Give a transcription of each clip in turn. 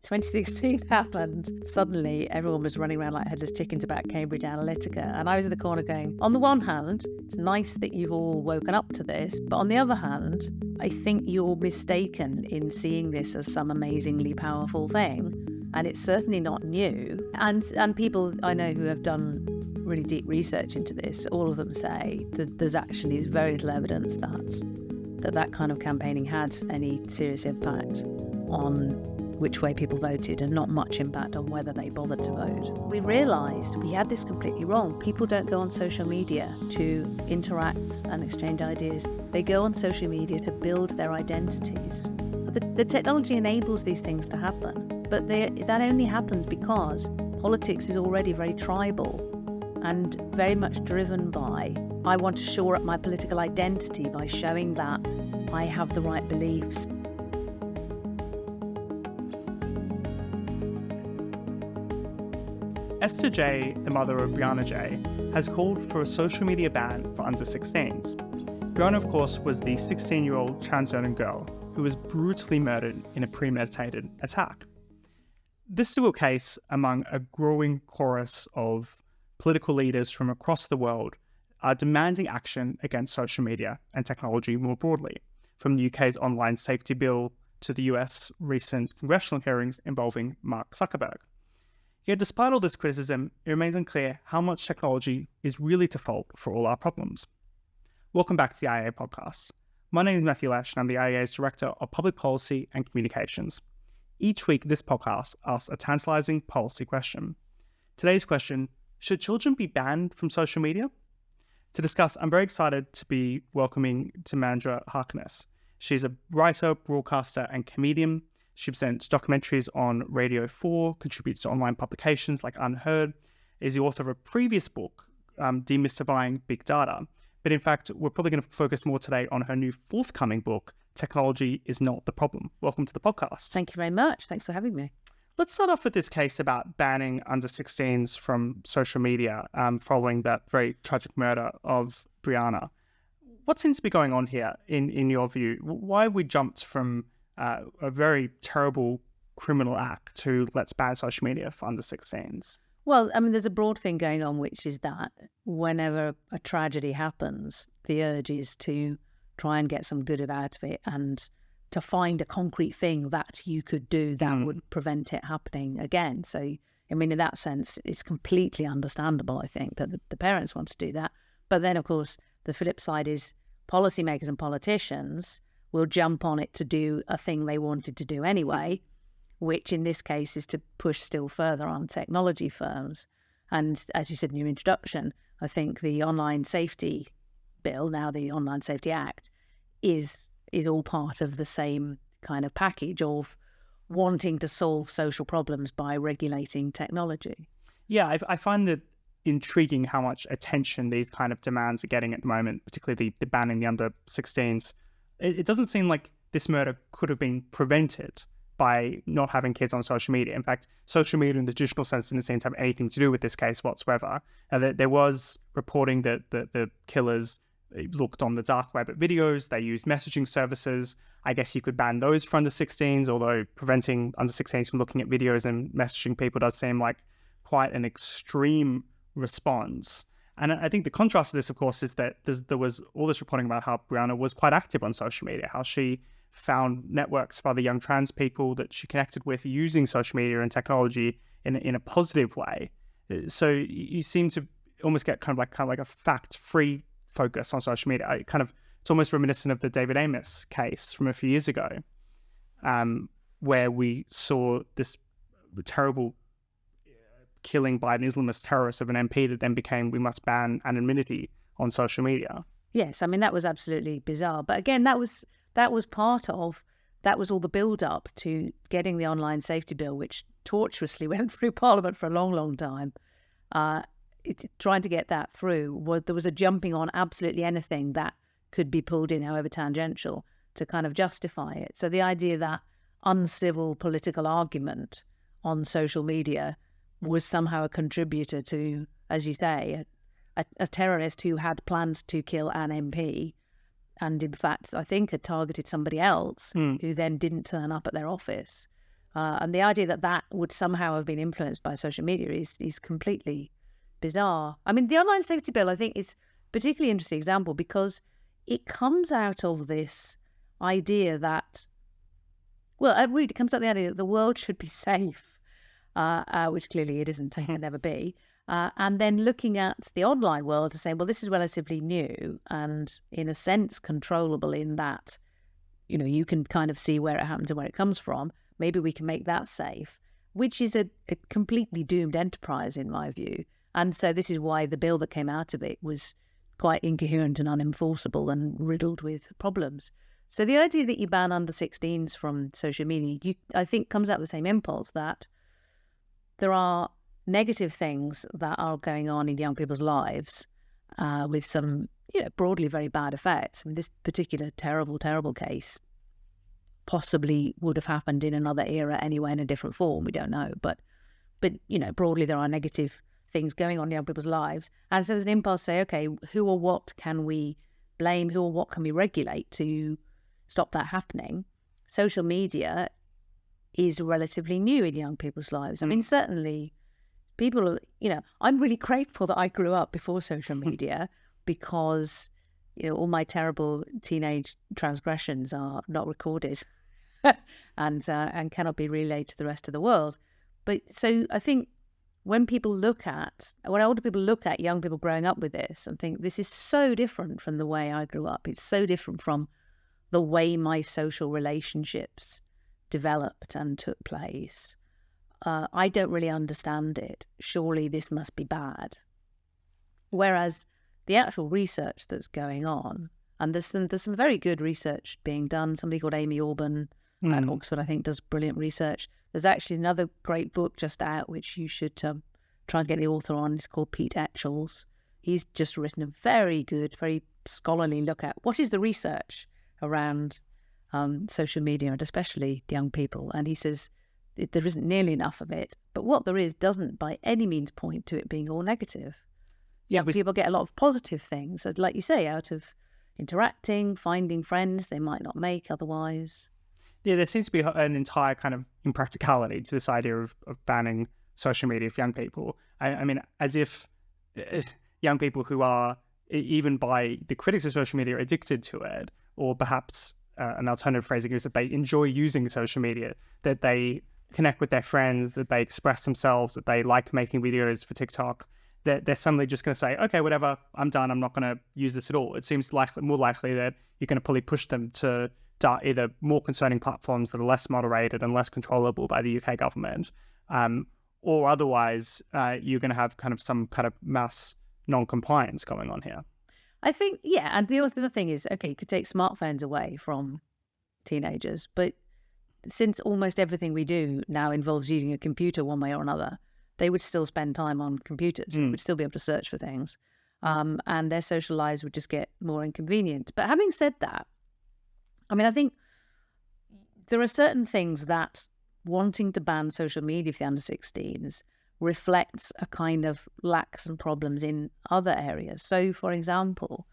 2016 happened. Suddenly, everyone was running around like headless chickens about Cambridge Analytica. And I was in the corner going, on the one hand, it's nice that you've all woken up to this. But on the other hand, I think you're mistaken in seeing this as some amazingly powerful thing. And it's certainly not new. And people I know who have done really deep research into this, all of them say that there's actually very little evidence that kind of campaigning had any serious impact on which way people voted, and not much impact on whether they bothered to vote. We realised we had this completely wrong. People don't go on social media to interact and exchange ideas. They go on social media to build their identities. The technology enables these things to happen, but that only happens because politics is already very tribal and very much driven by, I want to shore up my political identity by showing that I have the right beliefs. Esther J, the mother of Brianna J, has called for a social media ban for under 16s. Brianna, of course, was the 16-year-old transgender girl who was brutally murdered in a premeditated attack. This is a case among a growing chorus of political leaders from across the world are demanding action against social media and technology more broadly, from the UK's online safety bill to the US recent congressional hearings involving Mark Zuckerberg. Yet despite all this criticism, it remains unclear how much technology is really to fault for all our problems. Welcome back to the IEA podcast. My name is Matthew Lesh and I'm the IEA's Director of Public Policy and Communications. Each week, this podcast asks a tantalizing policy question. Today's question, should children be banned from social media? To discuss, I'm very excited to be welcoming Timandra Harkness. She's a writer, broadcaster, and comedian. She presents documentaries on Radio 4, contributes to online publications like Unheard, is the author of a previous book, Demystifying Big Data. But in fact, we're probably going to focus more today on her new forthcoming book, Technology is Not the Problem. Welcome to the podcast. Thank you very much. Thanks for having me. Let's start off with this case about banning under 16s from social media following that very tragic murder of Brianna. What seems to be going on here, in your view? Why have we jumped from a very terrible criminal act to let's ban social media for under 16s? Well, I mean, there's a broad thing going on, which is that whenever a tragedy happens, the urge is to try and get some good out of it and to find a concrete thing that you could do that would prevent it happening again. So, I mean, in that sense, it's completely understandable, I think, that the parents want to do that. But then, of course, the flip side is policymakers and politicians will jump on it to do a thing they wanted to do anyway, which in this case is to push still further on technology firms. And as you said in your introduction, I think the online safety bill, now the Online Safety Act, is all part of the same kind of package of wanting to solve social problems by regulating technology. Yeah, I find it intriguing how much attention these kind of demands are getting at the moment, particularly the banning the under 16s. It doesn't seem like this murder could have been prevented by not having kids on social media. In fact, social media in the traditional sense didn't seem to have anything to do with this case whatsoever. There was reporting that the killers looked on the dark web at videos, they used messaging services. I guess you could ban those for under 16s, although preventing under 16s from looking at videos and messaging people does seem like quite an extreme response. And I think the contrast to this, of course, is that there was all this reporting about how Brianna was quite active on social media, how she found networks of other young trans people that she connected with using social media and technology in a positive way. So you seem to almost get kind of like a fact-free focus on social media. It's almost reminiscent of the David Amos case from a few years ago, where we saw this terrible killing by an Islamist terrorist of an MP that then became, we must ban anonymity on social media. Yes, I mean, that was absolutely bizarre. But again, that was all the build-up to getting the online safety bill, which tortuously went through Parliament for a long, long time. Trying to get that through, there was a jumping on absolutely anything that could be pulled in, however tangential, to kind of justify it. So the idea that uncivil political argument on social media was somehow a contributor to, as you say, a terrorist who had plans to kill an MP and in fact, I think had targeted somebody else who then didn't turn up at their office. And the idea that that would somehow have been influenced by social media is completely bizarre. I mean, the online safety bill, I think, is a particularly interesting example because it comes out of this idea that, well, it really comes out of the idea that the world should be safe, which clearly it isn't and can never be. And then looking at the online world and saying, well, this is relatively new and in a sense controllable in that, you can kind of see where it happens and where it comes from. Maybe we can make that safe, which is a completely doomed enterprise in my view. And so this is why the bill that came out of it was quite incoherent and unenforceable and riddled with problems. So the idea that you ban under 16s from social media, I think comes out of the same impulse that there are negative things that are going on in young people's lives with some, broadly very bad effects. I mean, this particular terrible, terrible case possibly would have happened in another era anyway in a different form. We don't know. But broadly there are negative things going on in young people's lives. And so there's an impulse to say, okay, who or what can we blame? Who or what can we regulate to stop that happening? Social media is relatively new in young people's lives. I mean, certainly people, I'm really grateful that I grew up before social media because, all my terrible teenage transgressions are not recorded and cannot be relayed to the rest of the world. But so I think when older people look at young people growing up with this and think this is so different from the way I grew up, it's so different from the way my social relationships developed and took place. I don't really understand it. Surely this must be bad. Whereas the actual research that's going on, and there's some very good research being done. Somebody called Amy Orban at Oxford, I think, does brilliant research. There's actually another great book just out, which you should try and get the author on. It's called Pete Etchells. He's just written a very good, very scholarly look at what is the research around social media and especially young people. And he says there isn't nearly enough of it, but what there is doesn't by any means point to it being all negative. Yeah, people get a lot of positive things, like you say, out of interacting, finding friends they might not make otherwise. Yeah, there seems to be an entire kind of impracticality to this idea of banning social media for young people. I mean, as if young people who are, even by the critics of social media, addicted to it, or perhaps an alternative phrasing is that they enjoy using social media, that they connect with their friends, that they express themselves, that they like making videos for TikTok, that they're suddenly just going to say, okay, whatever, I'm done, I'm not going to use this at all. It seems more likely that you're going to probably push them to either more concerning platforms that are less moderated and less controllable by the UK government, or otherwise you're going to have kind of some kind of mass non-compliance going on here. I think, yeah, and the other thing is, okay, you could take smartphones away from teenagers, but since almost everything we do now involves using a computer one way or another, they would still spend time on computers. They would still be able to search for things, and their social lives would just get more inconvenient. But having said that, I mean, I think there are certain things that wanting to ban social media for the under 16s reflects a kind of lacks and problems in other areas. So, for example,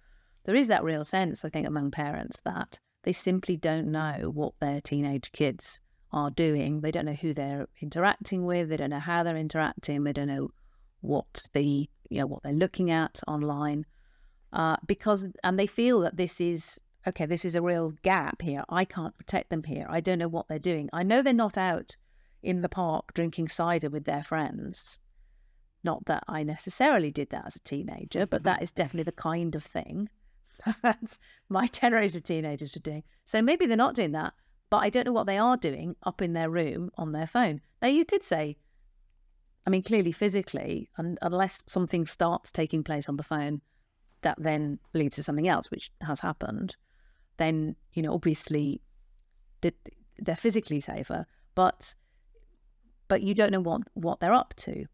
there is that real sense, I think, among parents that they simply don't know what their teenage kids are doing. They don't know who they're interacting with. They don't know how they're interacting. They don't know what what they're looking at online, and they feel that this is a real gap here. I can't protect them here. I don't know what they're doing. I know they're not out in the park drinking cider with their friends. Not that I necessarily did that as a teenager, but that is definitely the kind of thing that my generation of teenagers are doing. So maybe they're not doing that, but I don't know what they are doing up in their room on their phone. Now, you could say, I mean, clearly physically, unless something starts taking place on the phone that then leads to something else, which has happened, then, obviously they're physically safer, but you don't know what they're up to.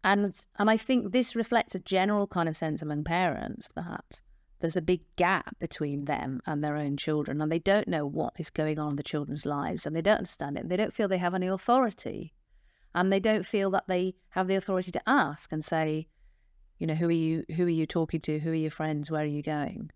And I think this reflects a general kind of sense among parents that there's a big gap between them and their own children, and they don't know what is going on in the children's lives, and they don't understand it, and they don't feel they have any authority, and they don't feel that they have the authority to ask and say, who are you talking to? Who are your friends? Where are you going?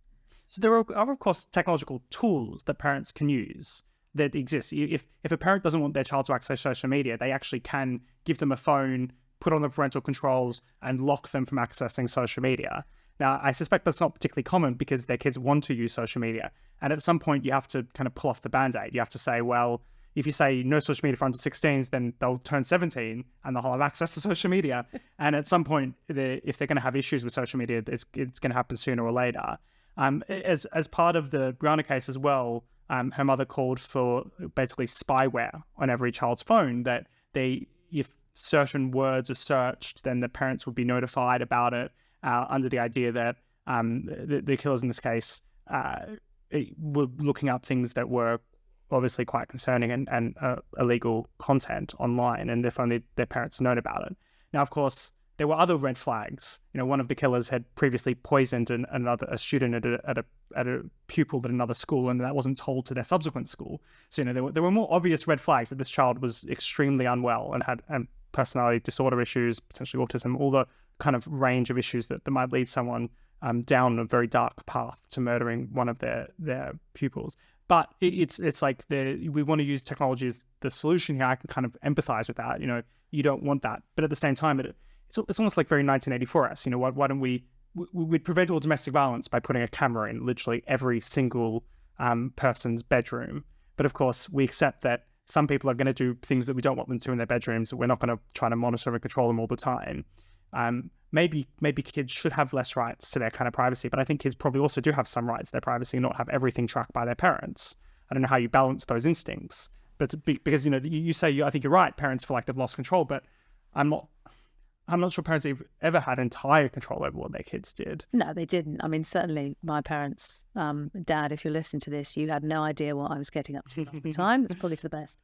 So there are, of course, technological tools that parents can use that exists. If a parent doesn't want their child to access social media, they actually can give them a phone, put on the parental controls, and lock them from accessing social media. Now, I suspect that's not particularly common because their kids want to use social media. And at some point, you have to kind of pull off the Band-Aid. You have to say, well, if you say no social media for under 16s, then they'll turn 17 and they'll have access to social media. And at some point, if they're going to have issues with social media, it's going to happen sooner or later. As part of the Brianna case as well, her mother called for basically spyware on every child's phone, that if certain words are searched, then the parents would be notified about it, under the idea that the killers in this case were looking up things that were obviously quite concerning and illegal content online, and if only their parents had known about it. Now, of course, there were other red flags. One of the killers had previously poisoned a student at a pupil at another school, and that wasn't told to their subsequent school. So there were more obvious red flags that this child was extremely unwell and had personality disorder issues, potentially autism, all the kind of range of issues that might lead someone down a very dark path to murdering one of their pupils. But it's like we want to use technology as the solution here. I can kind of empathize with that. You don't want that, but at the same time, it's almost like very 1984-esque. Why don't we'd prevent all domestic violence by putting a camera in literally every single person's bedroom. But of course, we accept that some people are going to do things that we don't want them to in their bedrooms. We're not going to try to monitor and control them all the time. Maybe kids should have less rights to their kind of privacy, but I think kids probably also do have some rights to their privacy and not have everything tracked by their parents. I don't know how you balance those instincts, but because you say I think you're right. Parents feel like they've lost control, but I'm not sure parents have ever had entire control over what their kids did. No, they didn't. I mean, certainly my parents, Dad, if you're listening to this, you had no idea what I was getting up to at the time. It's probably for the best.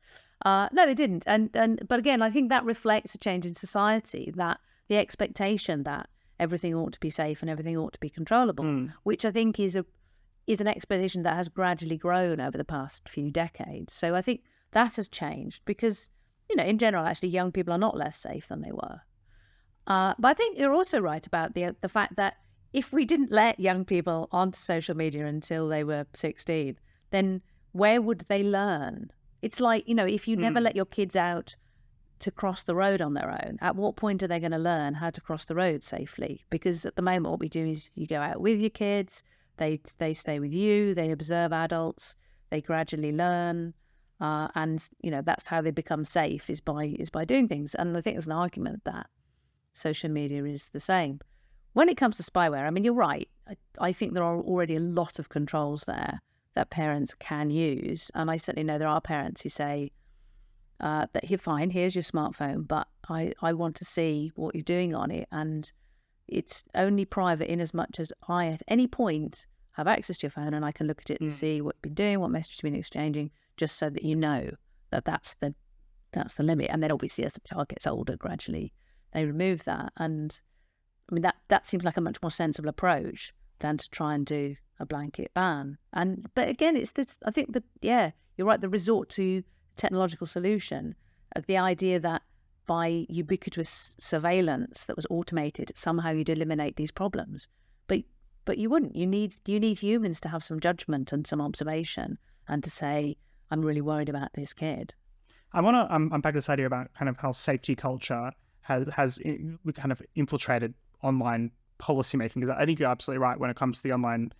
No, they didn't. But again, I think that reflects a change in society, that the expectation that everything ought to be safe and everything ought to be controllable, which I think is an expectation that has gradually grown over the past few decades. So I think that has changed because, in general, actually, young people are not less safe than they were. But I think you're also right about the fact that if we didn't let young people onto social media until they were 16, then where would they learn? It's like, if you never let your kids out to cross the road on their own, at what point are they going to learn how to cross the road safely? Because at the moment, what we do is you go out with your kids, they stay with you, they observe adults, they gradually learn, and that's how they become safe is by doing things. And I think there's an argument that social media is the same. When it comes to spyware, I mean, you're right. I think there are already a lot of controls there that parents can use. And I certainly know there are parents who say that you're fine, here's your smartphone, but I want to see what you're doing on it. And it's only private in as much as I, at any point, have access to your phone and I can look at it and see what you've been doing, what messages you've been exchanging, just so that you know that that's the limit. And then obviously as the child gets older, gradually they remove that. And I mean, that seems like a much more sensible approach than to try and do a blanket ban. But again, it's this, I think that, you're right, the resort to technological solution, the idea that by ubiquitous surveillance that was automated, somehow you'd eliminate these problems. But you wouldn't. You need humans to have some judgment and some observation and to say, I'm really worried about this kid. I want to unpack this idea about kind of how safety culture has kind of infiltrated online policymaking, because I think you're absolutely right when it comes to the Online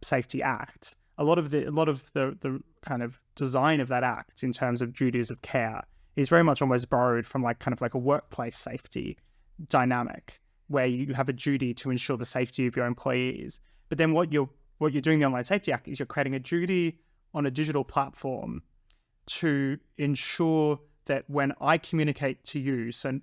Safety Act. A lot of the kind of design of that act in terms of duties of care is very much almost borrowed from like a workplace safety dynamic, where you have a duty to ensure the safety of your employees. But then what you're doing in the Online Safety Act is you're creating a duty on a digital platform to ensure that when I communicate to you, so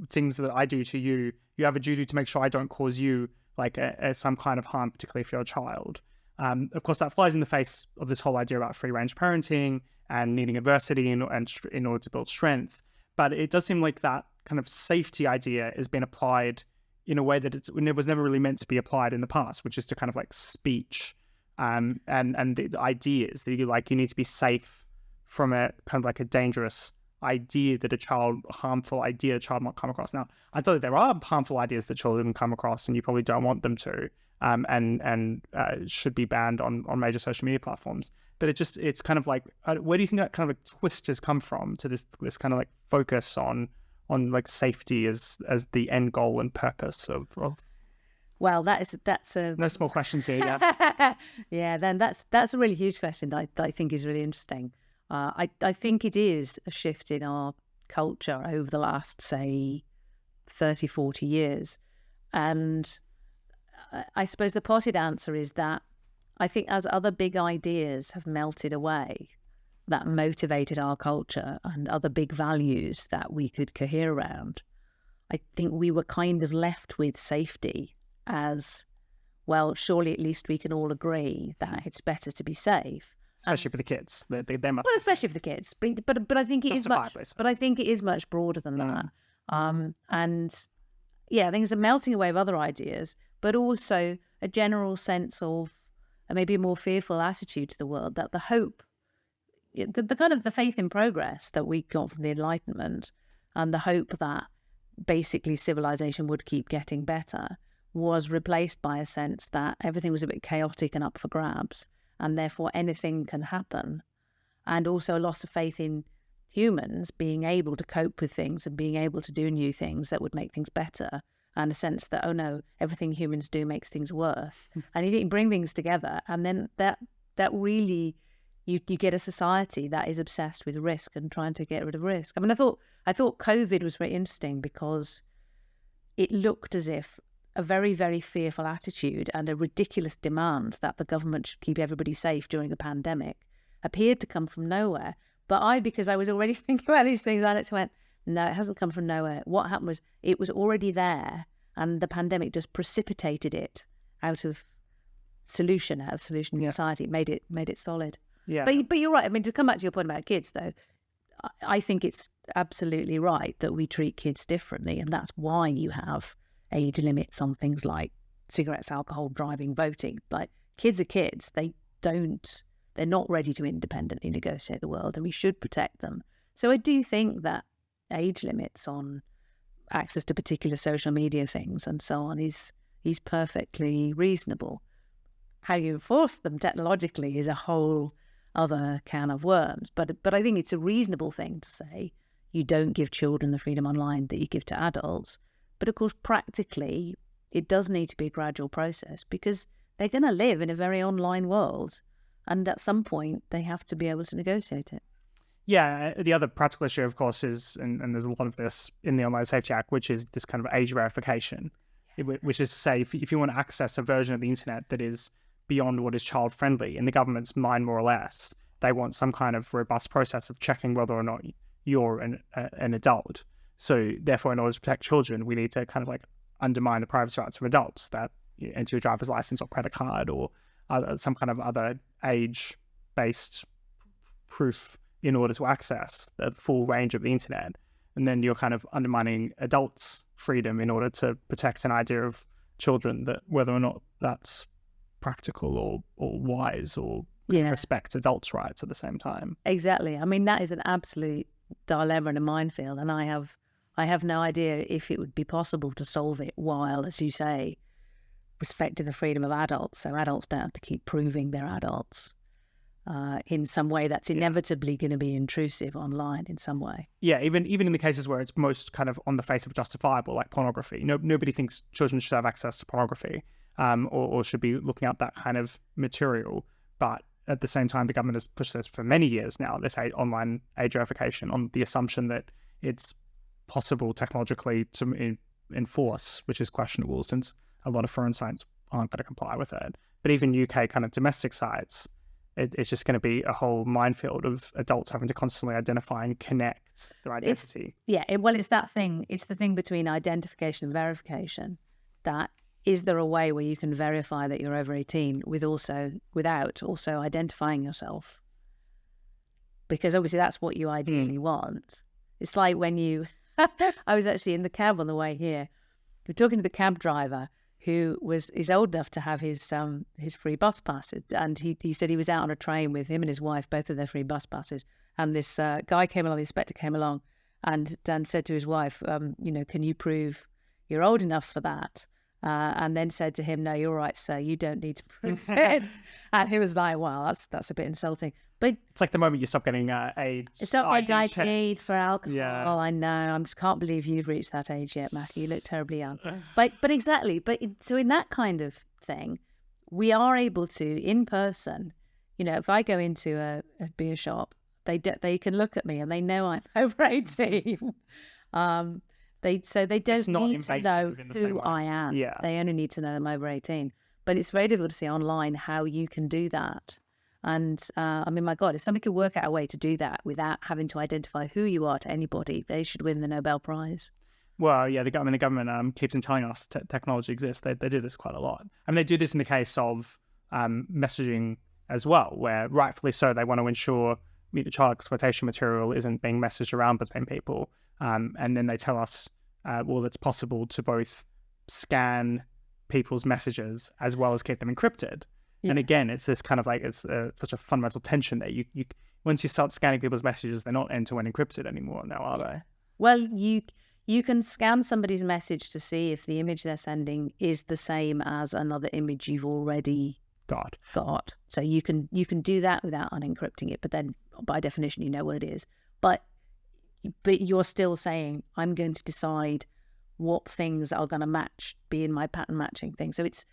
things that I do to you, you have a duty to make sure I don't cause you like some kind of harm, particularly if you're a child. Of course, that flies in the face of this whole idea about free-range parenting and needing adversity in order to build strength. But it does seem like that kind of safety idea has been applied in a way that it was never really meant to be applied in the past, which is to kind of like speech and the ideas that you need to be safe from a kind of like a dangerous idea that harmful idea a child might come across. Now, I tell you, there are harmful ideas that children come across and you probably don't want them to. and should be banned on major social media platforms. But it's kind of like, where do you think that kind of like twist has come from to this kind of like focus on like safety as the end goal and purpose of Well, that's a no small questions here. Yeah. yeah. Then that's a really huge question that I think is really interesting. I think it is a shift in our culture over the last, say, 30, 40 years. And I suppose the potted answer is that I think as other big ideas have melted away that motivated our culture and other big values that we could cohere around, I think we were kind of left with safety as, well, surely at least we can all agree that it's better to be safe. Especially for the kids. They must. Well, especially for the kids. But I think it is much. But I think it is much broader than that. And yeah, I think it's a melting away of other ideas, but also a general sense of maybe a more fearful attitude to the world, that the hope, the kind of the faith in progress that we got from the Enlightenment, and the hope that basically civilization would keep getting better, was replaced by a sense that everything was a bit chaotic and up for grabs, and therefore anything can happen. And also a loss of faith in humans being able to cope with things and being able to do new things that would make things better, and a sense that, oh no, everything humans do makes things worse. And you bring things together, and then that really, you get a society that is obsessed with risk and trying to get rid of risk. I mean, I thought COVID was very interesting because it looked as if a very, very fearful attitude and a ridiculous demand that the government should keep everybody safe during a pandemic appeared to come from nowhere. But because I was already thinking about these things, I just went, no, it hasn't come from nowhere. What happened was it was already there, and the pandemic just precipitated it out of solution in society, made it solid. Yeah. But you're right. I mean, to come back to your point about kids, though, I think it's absolutely right that we treat kids differently, and that's why you have age limits on things like cigarettes, alcohol, driving, voting. Like, kids are kids. They're not ready to independently negotiate the world, and we should protect them. So I do think that age limits on access to particular social media things and so on is perfectly reasonable. How you enforce them technologically is a whole other can of worms. But I think it's a reasonable thing to say you don't give children the freedom online that you give to adults. But of course, practically, it does need to be a gradual process because they're going to live in a very online world. And at some point, they have to be able to negotiate it. Yeah, the other practical issue, of course, is, and there's a lot of this in the Online Safety Act, which is this kind of age verification, which is to say, if you want to access a version of the internet that is beyond what is child-friendly, in the government's mind, more or less, they want some kind of robust process of checking whether or not you're an adult. So therefore, in order to protect children, we need to kind of like undermine the privacy rights of adults, that you enter your driver's license or credit card or some kind of other age-based proof in order to access the full range of the internet. And then you're kind of undermining adults' freedom in order to protect an idea of children, that whether or not that's practical or wise or respect adults' rights at the same time. Exactly. I mean, that is an absolute dilemma and a minefield. And I have no idea if it would be possible to solve it while, as you say, respecting the freedom of adults, so adults don't have to keep proving they're adults in some way that's inevitably going to be intrusive online in some way. Yeah, even in the cases where it's most kind of on the face of justifiable, like pornography. Nobody thinks children should have access to pornography or should be looking up that kind of material. But at the same time, the government has pushed this for many years now, this online age verification, on the assumption that it's possible technologically to enforce, which is questionable since a lot of foreign sites aren't going to comply with it. But even UK kind of domestic sites, it's just going to be a whole minefield of adults having to constantly identify and connect their identity. It's that thing. It's the thing between identification and verification. That is there a way where you can verify that you're over 18 without also identifying yourself? Because obviously that's what you ideally want. It's like when you... I was actually in the cab on the way here. We were talking to the cab driver who is old enough to have his free bus passes, and he said he was out on a train with him and his wife, both of their free bus passes, and this guy came along, the inspector came along, and Dan said to his wife, can you prove you're old enough for that? and then said to him, "No, you're right, sir. You don't need to prove it." And he was like, "Well, that's a bit insulting." But it's like the moment you stop getting age. it's not ID ID for alcohol. Yeah. I know. I just can't believe you've reached that age yet, Mackie. You look terribly young. But exactly. So in that kind of thing, we are able to, in person, if I go into a beer shop, they can look at me and they know I'm over 18. They don't need to know who I am. Yeah. They only need to know I'm over 18. But it's very difficult to see online how you can do that. And my God, if somebody could work out a way to do that without having to identify who you are to anybody, they should win the Nobel Prize. Well, yeah, the government keeps on telling us technology exists. They do this quite a lot. They do this in the case of messaging as well, where rightfully so, they want to ensure the child exploitation material isn't being messaged around between people. And then they tell us, it's possible to both scan people's messages as well as keep them encrypted. Yeah. And again, it's this kind of it's such a fundamental tension that you once you start scanning people's messages, they're not end-to-end encrypted anymore now, are they? Well, you can scan somebody's message to see if the image they're sending is the same as another image you've already got. So you can do that without unencrypting it, but then by definition you know what it is. But you're still saying, I'm going to decide what things are going to be in my pattern matching thing. So it's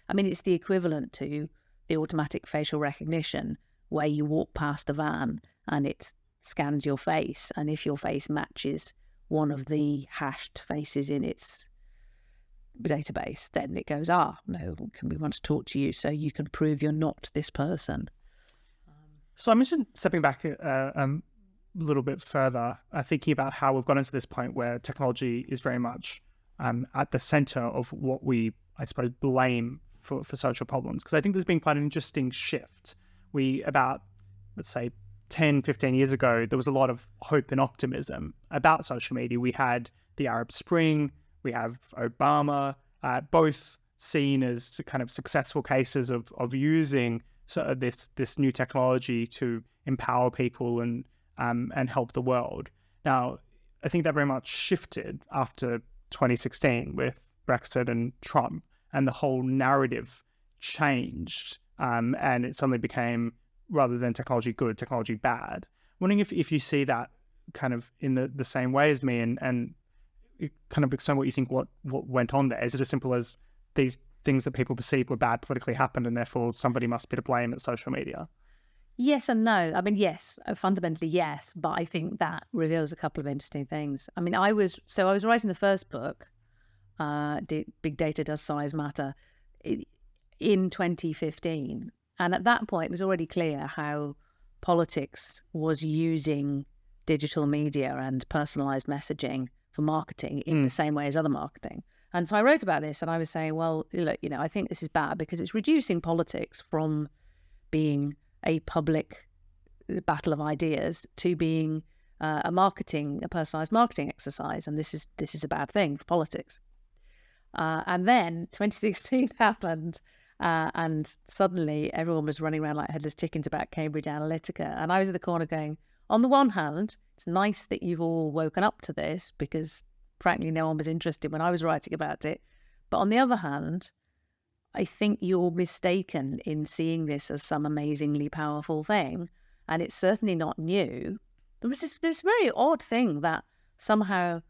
the equivalent to the automatic facial recognition, where you walk past a van and it scans your face, and if your face matches one of the hashed faces in its database, then it goes, no, we want to talk to you so you can prove you're not this person. So I'm just stepping back a little bit further, thinking about how we've gotten to this point where technology is very much at the center of what we, I suppose, blame for social problems. Because I think there's been quite an interesting shift. About, let's say, 10, 15 years ago, there was a lot of hope and optimism about social media. We had the Arab Spring, we have Obama, both seen as kind of successful cases of using sort of this new technology to empower people and help the world. Now, I think that very much shifted after 2016 with Brexit and Trump, and the whole narrative changed, and it suddenly became, rather than technology good, technology bad. I'm wondering if you see that kind of in the same way as me, and kind of explain what you think what went on there. Is it as simple as these things that people perceived were bad politically happened, and therefore somebody must be to blame at social media? Yes and no. Yes, fundamentally yes, but I think that reveals a couple of interesting things. I was writing the first book, Big Data Does Size Matter, in 2015. And at that point, it was already clear how politics was using digital media and personalized messaging for marketing in the same way as other marketing. And so I wrote about this, and I was saying, well, look, I think this is bad because it's reducing politics from being a public battle of ideas to being a personalized marketing exercise. And this is a bad thing for politics. And then 2016 happened, and suddenly everyone was running around like headless chickens about Cambridge Analytica. And I was at the corner going, on the one hand, it's nice that you've all woken up to this because, frankly, no one was interested when I was writing about it. But on the other hand, I think you're mistaken in seeing this as some amazingly powerful thing. And it's certainly not new. There was this very odd thing that somehow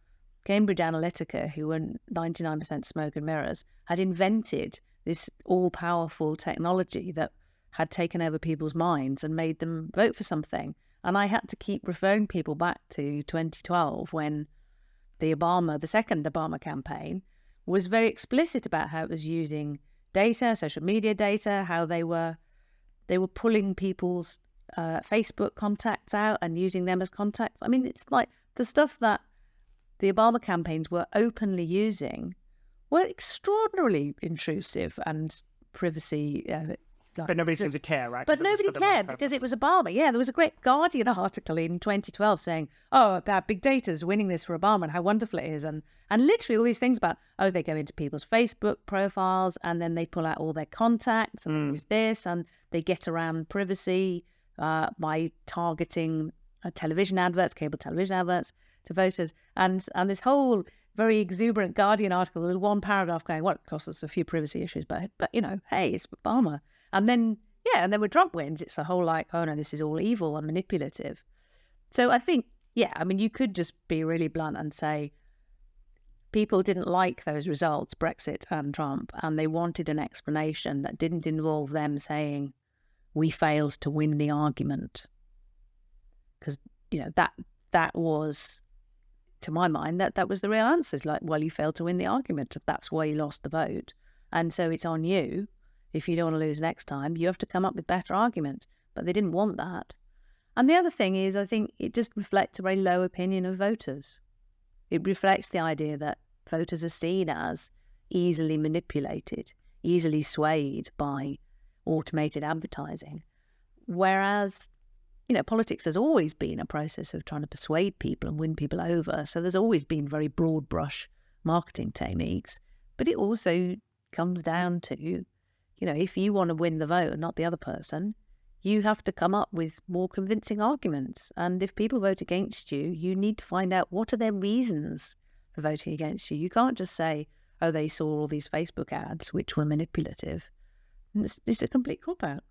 Cambridge Analytica, who were 99% smoke and mirrors, had invented this all-powerful technology that had taken over people's minds and made them vote for something. And I had to keep referring people back to 2012 when the second Obama campaign was very explicit about how it was using data, social media data, how they were pulling people's Facebook contacts out and using them as contacts. It's like the stuff that the Obama campaigns were openly using were extraordinarily intrusive and privacy. But nobody seemed to care, right? But nobody cared because it was Obama. Yeah, there was a great Guardian article in 2012 saying, about big data's winning this for Obama and how wonderful it is. And literally all these things about, they go into people's Facebook profiles and then they pull out all their contacts and use this, and they get around privacy by targeting television adverts, cable television adverts to voters. And this whole very exuberant Guardian article with one paragraph going, well, it costs us a few privacy issues, but hey, it's Obama. And then when Trump wins, it's a whole like, oh no, this is all evil and manipulative. So I think, you could just be really blunt and say people didn't like those results, Brexit and Trump, and they wanted an explanation that didn't involve them saying, we failed to win the argument. Because, that was, to my mind, that was the real answer. It's like, well, you failed to win the argument. That's why you lost the vote. And so it's on you. If you don't want to lose next time, you have to come up with better arguments. But they didn't want that. And the other thing is, I think it just reflects a very low opinion of voters. It reflects the idea that voters are seen as easily manipulated, easily swayed by automated advertising. Whereas, politics has always been a process of trying to persuade people and win people over. So there's always been very broad brush marketing techniques. But it also comes down to, if you want to win the vote and not the other person, you have to come up with more convincing arguments. And if people vote against you, you need to find out what are their reasons for voting against you. You can't just say, oh, they saw all these Facebook ads, which were manipulative. It's a complete cop-out.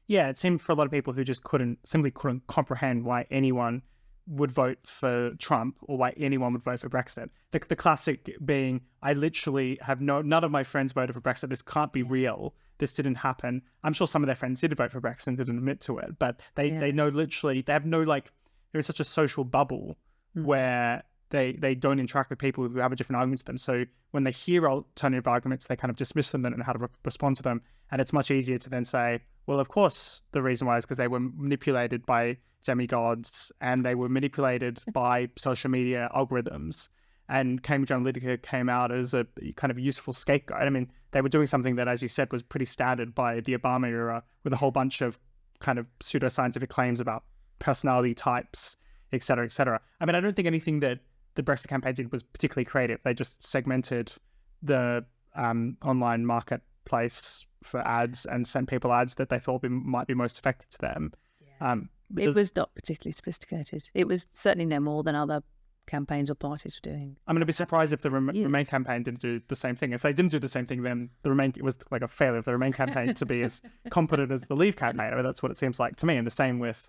Yeah, it seemed for a lot of people who just simply couldn't comprehend why anyone would vote for Trump or why anyone would vote for Brexit. The classic being, I literally have none of my friends voted for Brexit. This can't be real. This didn't happen. I'm sure some of their friends did vote for Brexit and didn't admit to it, but they know literally, they have no, they're in such a social bubble where they don't interact with people who have a different argument to them. So when they hear alternative arguments, they kind of dismiss them and don't know how to respond to them. And it's much easier to then say, well, of course, the reason why is because they were manipulated by demigods and they were manipulated by social media algorithms. And Cambridge Analytica came out as a kind of useful scapegoat. I mean, they were doing something that, as you said, was pretty standard by the Obama era, with a whole bunch of kind of pseudoscientific claims about personality types, et cetera, et cetera. I mean, I don't think anything that the Brexit campaign did was particularly creative. They just segmented the online marketplace for ads and sent people ads that they thought might be most effective to them. Yeah. It was not particularly sophisticated. It was certainly no more than other campaigns or parties were doing. I'm going to be surprised if the Remain campaign didn't do the same thing. If they didn't do the same thing, then it was like a failure of the Remain campaign to be as competent as the Leave campaign. I mean, that's what it seems like to me. And the same with,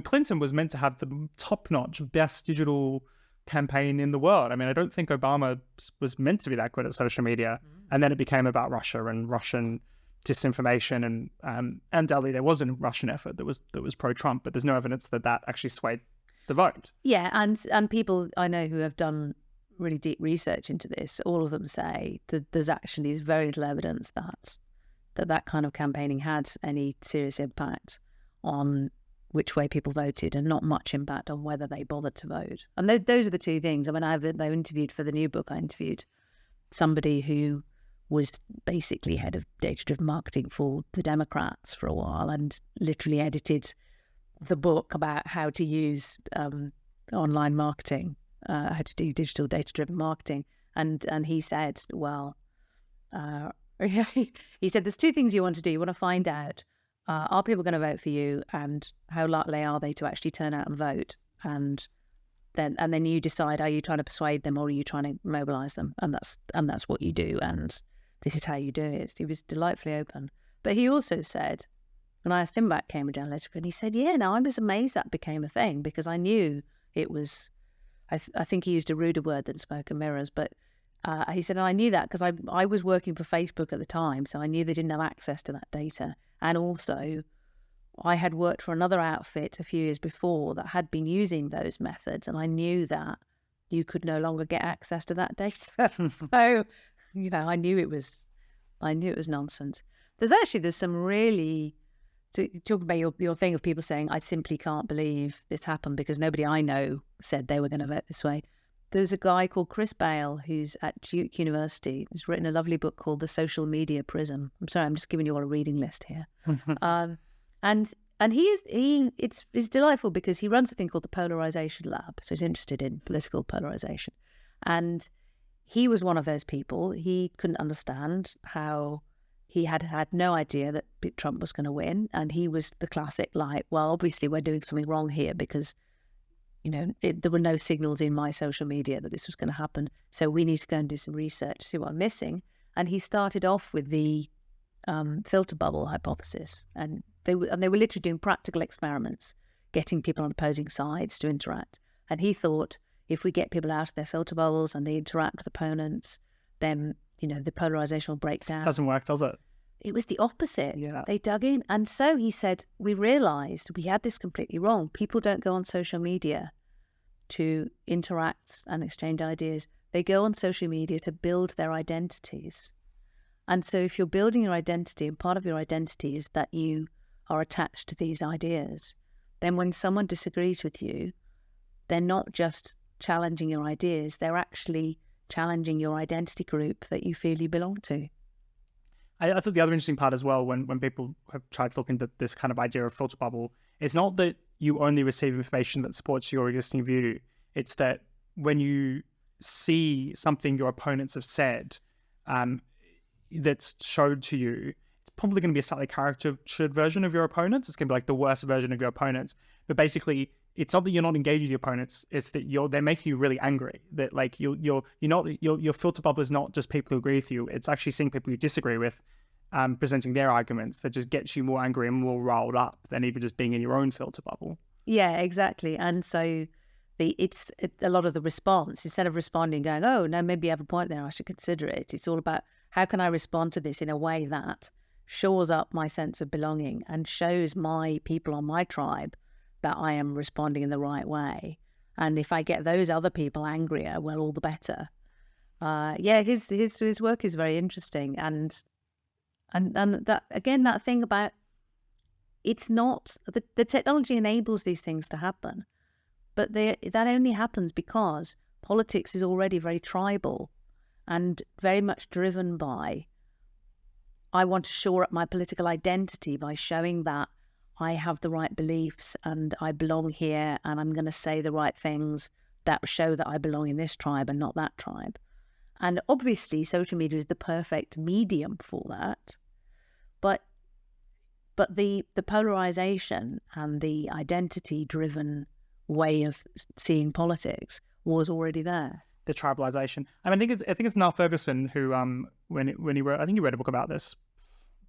Clinton was meant to have the top-notch, best digital campaign in the world. I mean, I don't think Obama was meant to be that good at social media. And then it became about Russia and Russian disinformation, and undoubtedly there was a Russian effort that was pro-Trump, but there's no evidence that actually swayed the vote. Yeah, and people I know who have done really deep research into this, all of them say that there's actually very little evidence that kind of campaigning had any serious impact on which way people voted, and not much impact on whether they bothered to vote. And those are the two things. I mean, I interviewed for the new book, I interviewed somebody who was basically head of data-driven marketing for the Democrats for a while and literally edited the book about how to use online marketing, how to do digital data-driven marketing. And he said, he said, there's two things you want to do. You want to find out, are people going to vote for you, and how likely are they to actually turn out and vote? And then you decide, are you trying to persuade them or are you trying to mobilize them? And that's what you do. And this is how you do it. He was delightfully open. But he also said, when I asked him about Cambridge Analytica, and he said, I was amazed that became a thing, because I knew it was, I think he used a ruder word than smoke and mirrors, but he said, and I knew that because I was working for Facebook at the time, so I knew they didn't have access to that data. And also, I had worked for another outfit a few years before that had been using those methods, and I knew that you could no longer get access to that data. So, I knew it was nonsense. There's some really, to talk about your thing of people saying, I simply can't believe this happened because nobody I know said they were going to vote this way. There's a guy called Chris Bale who's at Duke University, who's written a lovely book called The Social Media Prism. I'm sorry, I'm just giving you all a reading list here. And it's delightful because he runs a thing called the Polarization Lab. So he's interested in political polarization. And he was one of those people. He couldn't understand how he had no idea that Trump was going to win. And he was the classic, well, obviously we're doing something wrong here because there were no signals in my social media that this was going to happen. So we need to go and do some research to see what I'm missing. And he started off with the filter bubble hypothesis. And they were literally doing practical experiments, getting people on opposing sides to interact. And he thought, if we get people out of their filter bubbles and they interact with opponents, then, the polarization will break down. Doesn't work, does it? It was the opposite. Yeah. They dug in. And so he said, we realized we had this completely wrong. People don't go on social media to interact and exchange ideas. They go on social media to build their identities. And so if you're building your identity, and part of your identity is that you are attached to these ideas, then when someone disagrees with you, they're not just challenging your ideas, they're actually challenging your identity group that you feel you belong to. I thought the other interesting part as well, when people have tried to look into this kind of idea of filter bubble, it's not that you only receive information that supports your existing view. It's that when you see something your opponents have said that's showed to you, it's probably going to be a slightly caricatured version of your opponents. It's going to be like the worst version of your opponents. But basically, it's not that you're not engaging with your opponents. It's that they're making you really angry. That like you're not your filter bubble is not just people who agree with you. It's actually seeing people you disagree with, presenting their arguments that just gets you more angry and more riled up than even just being in your own filter bubble. Yeah, exactly. And so it's a lot of the response, instead of responding, going, oh no, maybe you have a point there, I should consider it. It's all about, how can I respond to this in a way that shores up my sense of belonging and shows my people on my tribe that I am responding in the right way. And if I get those other people angrier, well, all the better. His work is very interesting. And that, again, that thing about, it's not, the technology enables these things to happen, but that only happens because politics is already very tribal and very much driven by, I want to shore up my political identity by showing that I have the right beliefs and I belong here and I'm going to say the right things that show that I belong in this tribe and not that tribe. And obviously social media is the perfect medium for that. But the polarization and the identity-driven way of seeing politics was already there. The tribalization. I think it's Niall Ferguson who, when he wrote, I think he wrote a book about this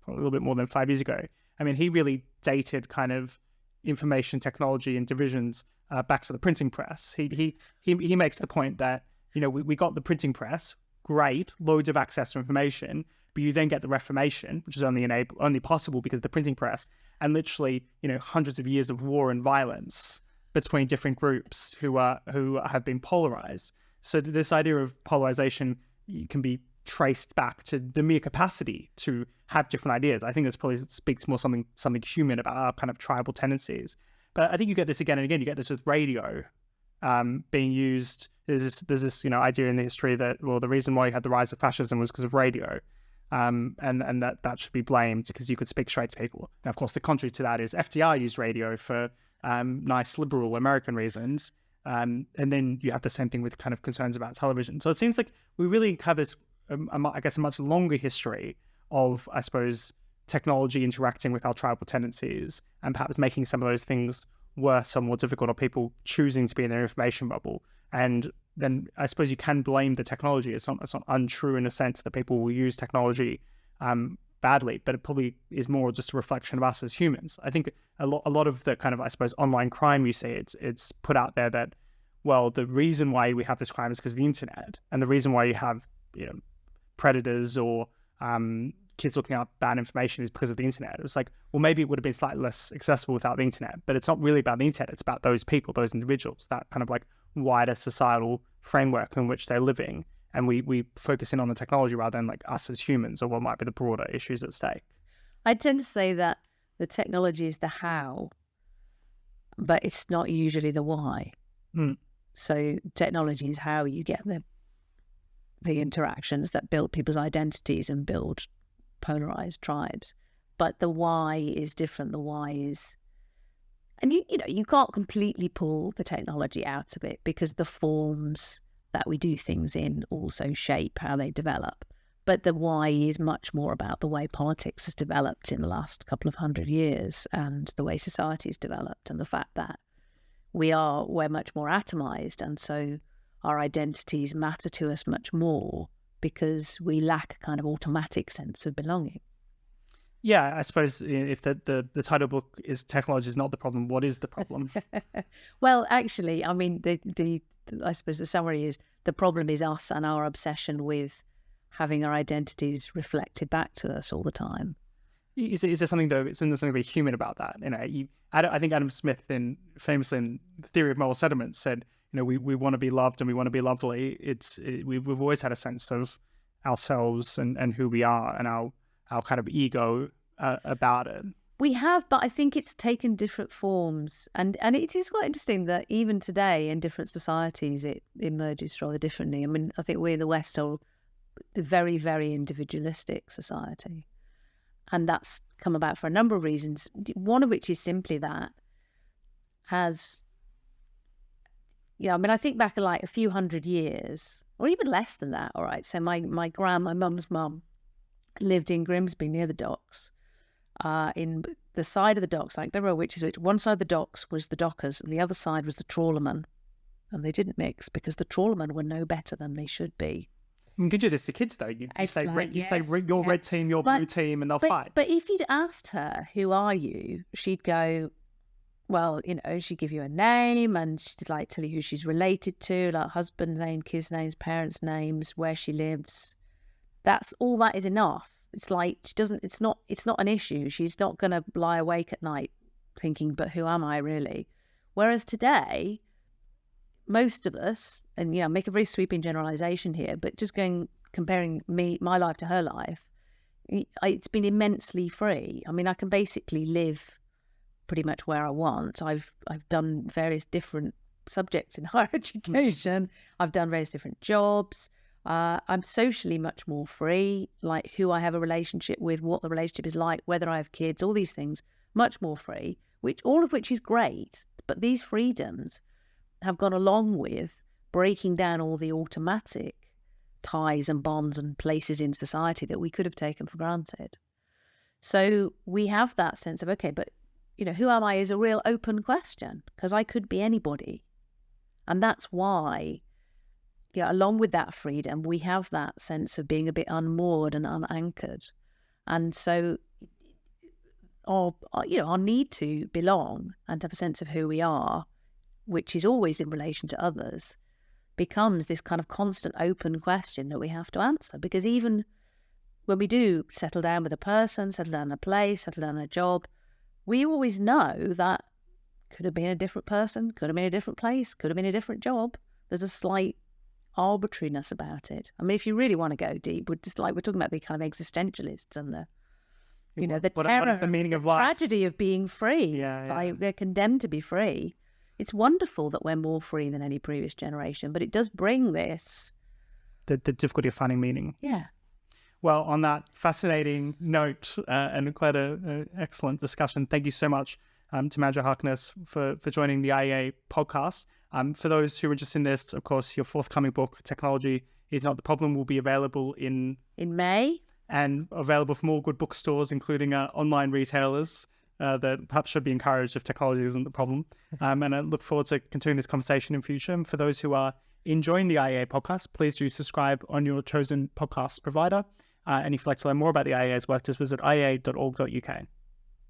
probably a little bit more than 5 years ago. He really dated kind of information technology and divisions back to the printing press. He makes the point that, we got the printing press, great, loads of access to information, but you then get the Reformation, which is only possible because of the printing press, and literally, hundreds of years of war and violence between different groups who have been polarized. So this idea of polarization can be traced back to the mere capacity to have different ideas. I think this probably speaks more something human about our kind of tribal tendencies. But I think you get this again and again. You get this with radio being used. There's this idea in the history that, well, the reason why you had the rise of fascism was because of radio. And that should be blamed because you could speak straight to people. Now, of course, the contrary to that is FDR used radio for nice liberal American reasons. And then you have the same thing with kind of concerns about television. So it seems like we really have this, I guess, a much longer history of, I suppose, technology interacting with our tribal tendencies and perhaps making some of those things worse or more difficult, or people choosing to be in their information bubble. And then I suppose you can blame the technology. It's not untrue in a sense that people will use technology badly, but it probably is more just a reflection of us as humans. I think a lot of the kind of, I suppose, online crime you see, it's put out there that, well, the reason why we have this crime is because of the internet, and the reason why you have predators or kids looking up bad information is because of the internet. It was like, well, maybe it would have been slightly less accessible without the internet, but it's not really about the internet. It's about those people, those individuals, that kind of like wider societal framework in which they're living. And we focus in on the technology rather than like us as humans or what might be the broader issues at stake. I tend to say that the technology is the how, but it's not usually the why. So technology is how you get the interactions that build people's identities and build polarized tribes. But the why is different. The why is, and you can't completely pull the technology out of it because the forms that we do things in also shape how they develop. But the why is much more about the way politics has developed in the last couple of 100 years and the way society has developed, and the fact that we're much more atomized, and so our identities matter to us much more because we lack a kind of automatic sense of belonging. Yeah, I suppose if the title book is "Technology is not the problem," what is the problem? Well, actually, I mean, I suppose the summary is the problem is us and our obsession with having our identities reflected back to us all the time. Is there something though? Isn't there something very human about that? I think Adam Smith, famously in the Theory of Moral Sentiments, said, we want to be loved and we want to be lovely. We've always had a sense of ourselves and who we are and our kind of ego about it. We have, but I think it's taken different forms. And it is quite interesting that even today in different societies, it emerges rather differently. I mean, I think we in the West are a very, very individualistic society. And that's come about for a number of reasons, one of which is simply that I think back like a few hundred years, or even less than that, all right? So my mum's mum lived in Grimsby near the docks. In the side of the docks, like there were which one side of the docks was the dockers and the other side was the trawlermen. And they didn't mix because the trawlermen were no better than they should be. You can do this to kids though. You say your red team, your blue team, and they'll fight. But if you'd asked her, "Who are you?" she'd go, well, she'd give you a name and she'd like tell you who she's related to, like husband's name, kids' names, parents' names, where she lives. That's all that is enough. It's like it's not an issue. She's not going to lie awake at night thinking, but who am I really? Whereas today, most of us, and make a very sweeping generalization here, but just comparing my life to her life, it's been immensely free. I mean, I can basically live pretty much where I want. I've done various different subjects in higher education. I've done various different jobs. I'm socially much more free, like who I have a relationship with, what the relationship is like, whether I have kids, all these things, much more free, all of which is great. But these freedoms have gone along with breaking down all the automatic ties and bonds and places in society that we could have taken for granted. So we have that sense of, okay, but who am I is a real open question because I could be anybody. And that's why, along with that freedom, we have that sense of being a bit unmoored and unanchored. And so our need to belong and to have a sense of who we are, which is always in relation to others, becomes this kind of constant open question that we have to answer. Because even when we do settle down with a person, settle down in a place, settle down in a job, we always know that could have been a different person, could have been a different place, could have been a different job. There's a slight arbitrariness about it. I mean, if you really want to go deep, we're talking about the kind of existentialists and the terror, what is the meaning of life? Tragedy of being free. Yeah. They're condemned to be free. It's wonderful that we're more free than any previous generation, but it does bring this... The difficulty of finding meaning. Yeah. Well, on that fascinating note and quite an excellent discussion, thank you so much, Timandra Harkness, for joining the IEA podcast. For those who are interested in this, of course, your forthcoming book, Technology is Not the Problem, will be available in May. And available from all good bookstores, including online retailers that perhaps should be encouraged if technology isn't the problem. And I look forward to continuing this conversation in future. And for those who are enjoying the IEA podcast, please do subscribe on your chosen podcast provider. And if you'd like to learn more about the IEA's work, just visit iea.org.uk.